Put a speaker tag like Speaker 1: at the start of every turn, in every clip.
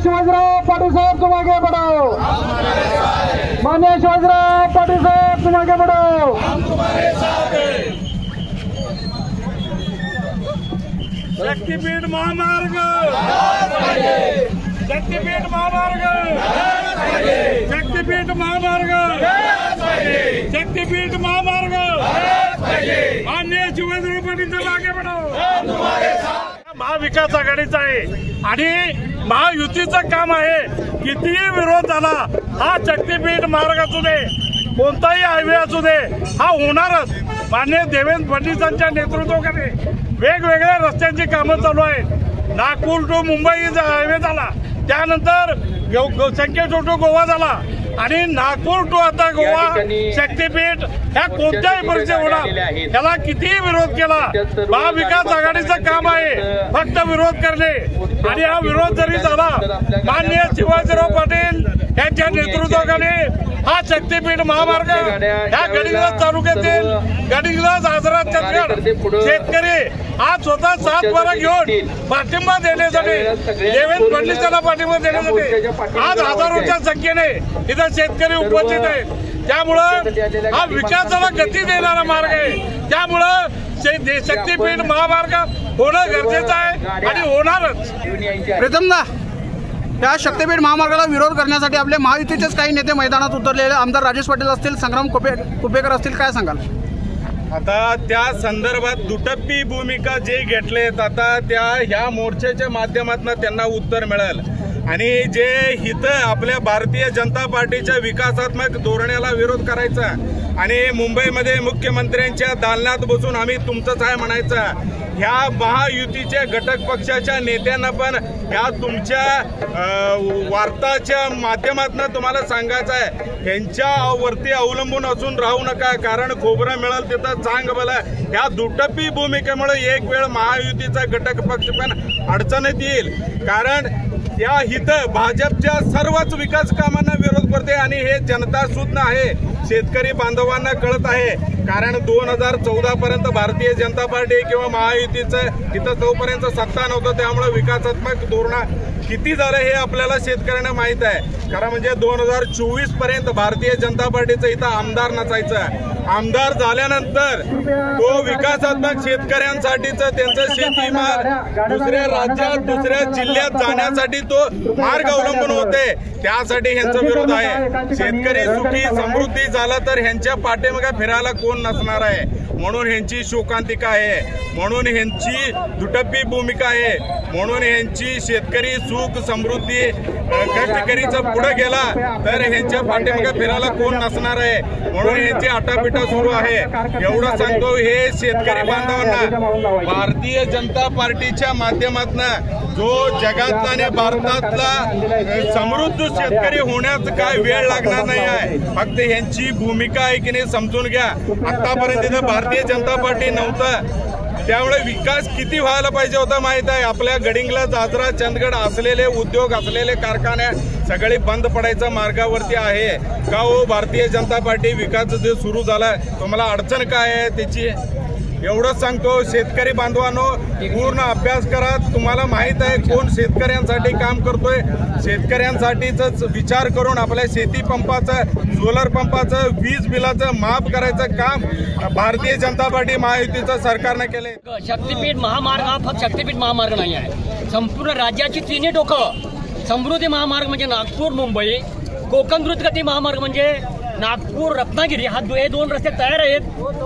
Speaker 1: शिवाजीराव पाटील साहब तुम आगे बढ़ो। माननीय शिवाजीराव पाटील साहब तुम आगे बढ़ो।
Speaker 2: शक्तिपीठ महामार्ग, शक्तिपीठ महामार्ग, शक्तिपीठ महामार्ग, शक्तिपीठ महामार्ग, माननीय शिवाजीराव पाटील साहब आगे बढ़ो। महाविकास आघाडीचा आहे आणि महायुतीचं काम आहे। कितीही विरोध झाला, हा शक्तिपीठ मार्ग असू दे, कोणताही हायवे असू दे, हा होणारच। माननीय देवेंद्र फडणवीसांच्या नेतृत्वाखाली वेगवेगळ्या रस्त्यांची कामं चालू आहेत। नागपूर टू मुंबई हायवे झाला, त्यानंतर संकेश्वर टू गोवा झाला आणि नागपूर टू आता गोवा शक्तिपीठ ह्या कोणत्याही परिस्थितीत होणार। त्याला कितीही विरोध केला, महाविकास आघाडीचं काम आहे फक्त विरोध करणे। आणि हा विरोध जरी झाला, माननीय शिवाजीराव पाटील यांच्या नेतृत्वाखाली हा शक्तिपीठ महामार्ग ह्या गडिंग्लज तालुक्यातील गडिंग्लज आजरा चंदगड शेतकरी आज स्वतः 7 बारा घेऊन पाठिंबा देण्यासाठी, देवेंद्र फडणवीसांना पाठिंबा देण्यासाठी आज हजारोच्या संख्येने इथं शेतकरी उपस्थित आहेत। त्यामुळं हा विकासाला गती देणारा मार्ग आहे। त्यामुळं शक्तिपीठ महामार्ग होणं गरजेचं आहे आणि होणारच।
Speaker 3: प्रथमदा या शक्तिपीठ महामार्गाला विरोध करण्यासाठी आपले महायुतीचेच काही नेते मैदानात उतरलेले, आमदार राजेश पाटील असतील, संग्राम कुपेकर असतील, काय सांगाल?
Speaker 2: आता त्या संदर्भात दुटप्पी भूमिका जे घेतलेत, आता ह्या मोर्चाच्या माध्यमातून त्यांना उत्तर मिळेल। आणि जे हितं आपल्या भारतीय जनता पार्टीच्या विकासात्मक धोरणाला विरोध करायचा आणि मुंबईमध्ये मुख्यमंत्र्यांच्या दालनात बसून आम्ही तुमचंच आहे म्हणायचं, ह्या महायुतीच्या घटक पक्षाच्या नेत्यांना पण ह्या तुमच्या वार्ताच्या माध्यमातून तुम्हाला सांगायचं आहे, ह्यांच्यावरती अवलंबून असून राहू नका। कारण खोबरं मिळेल तिथं चांग भलं। ह्या दुटप्पी भूमिकेमुळे एक वेळ महायुतीचा घटक पक्ष पण अडचणीत येईल। कारण या हितं भाजपच्या सर्वच विकास कामांना विरोध करते आणि हे जनता सुद्धा आहे, शेतकरी बांधवांना कळत आहे। कारण 2014 पर्यंत भारतीय जनता पार्टी किंवा महायुतीचं इथं जोपर्यंत सत्ता नव्हतं, त्यामुळे विकासात्मक धोरण किती झालं हे आपल्याला शेतकऱ्यांना माहित आहे। कारण म्हणजे 2024 पर्यंत भारतीय जनता पार्टीचं इथं आमदार नसायचं। आमदार झाल्यानंतर तो विकासात्मक शेतकऱ्यांसाठीच त्यांचं शेतीमाल दुसऱ्या राज्यात दुसऱ्या जिल्ह्यात जाण्यासाठी तो मार्ग अवलंबून होते, त्यासाठी ह्यांचा विरोध आहे। शेतकरी सुखी समृद्धी झाला तर ह्यांच्या पाठीमागे फिरायला कोण नसणार आहे, म्हणून ह्यांची शोकांतिका आहे, म्हणून ह्यांची दुटप्पी भूमिका आहे, म्हणून ह्यांची शेतकरी सुख समृद्धी कष्टकरीचं पुढे गेला तर ह्यांच्या पाठीमागे फिरायला कोण नसणार आहे, म्हणून ह्यांची आटापिटा सुरू आहे। एवढं सांगतो, हे शेतकरी बांधवांना भारतीय जनता पार्टीच्या माध्यमातून जो जगातला आणि भारतातला समृद्ध शेतकरी होण्यास काय वेळ लागणार नाही आहे, फक्त ह्यांची भूमिका आहे की नाही समजून घ्या। आतापर्यंत इथं भारतीय जनता पार्टी नव्हतं, त्यामुळे विकास किती व्हायला पाहिजे होता माहित आहे। आपल्या गडिंग्लज आजरा चंदगड असलेले उद्योग असलेले कारखाने सगळे बंद पडायच्या मार्गावरती आहे का हो? भारतीय जनता पार्टी विकास जे सुरू झाला, तुम्हाला अडचण काय आहे त्याची? एवढंच सांगतो, शेतकरी बांधवांनो पूर्ण अभ्यास करा। तुम्हाला माहित आहे कोण शेतकऱ्यांसाठी काम करतोय। शेतकऱ्यांसाठीच विचार करून आपल्या शेती पंपाचं, सोलर पंपाचं, वीज बिलाचं माफ करायचं काम भारतीय जनता पार्टी महायुतीचं सरकारने केले।
Speaker 4: शक्तिपीठ महामार्ग हा फक्त शक्तिपीठ महामार्ग नाही आहे, संपूर्ण राज्याची तिन्ही डोकं समृद्धी महामार्ग म्हणजे नागपूर मुंबई, कोकण द्रुतगती महामार्ग म्हणजे नागपूर रत्नागिरी, हे 2 रस्ते तयार आहेत।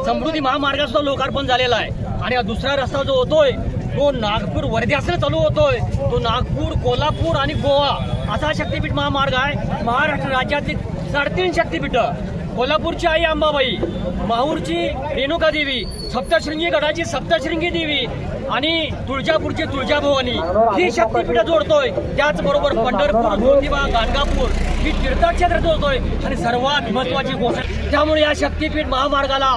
Speaker 4: समृद्धी महामार्गाचा लोकार्पण झालेला आहे आणि हा दुसरा रस्ता जो होतोय तो नागपूर वर्ध्यासह चालू होतोय, तो नागपूर, कोल्हापूर आणि गोवा असा शक्तिपीठ महामार्ग आहे। महाराष्ट्र राज्यातील 3.5 शक्तिपीठ, कोल्हापूरची आई अंबाबाई, माहूरची रेणुका देवी, सप्तशृंगी गडाची सप्तशृंगी देवी आणि तुळजापूरची तुळजाभवानी ही शक्तिपीठ जोडतोय। त्याचबरोबर पंढरपूर, ज्योतिबा, गाणगापूर ही तीर्थक्षेत्र जोडतोय आणि सर्वात महत्वाची गोष्ट, त्यामुळे या शक्तिपीठ महामार्गाला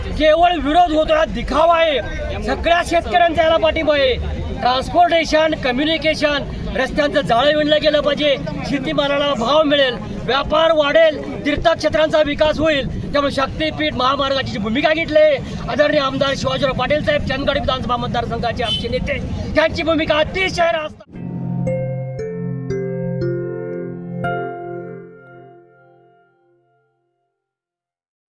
Speaker 4: केवळ विरोध होतो, हा दिखावा आहे। सगळ्या शेतकऱ्यांचा याला पाठिंबा आहे। ट्रान्सपोर्टेशन, कम्युनिकेशन, रस्त्यांचं जाळं विणलं गेलं पाहिजे, शेतीमालाला भाव मिळेल, व्यापार वाढेल, तीर्थक्षेत्रांचा विकास होईल। त्यामुळे शक्तिपीठ महामार्गाची जी भूमिका घेतली आदरणीय आमदार शिवाजीराव पाटील साहेब, चंदगड विधानसभा मतदारसंघाचे आमचे नेते, त्यांची भूमिका अतिशय रास्त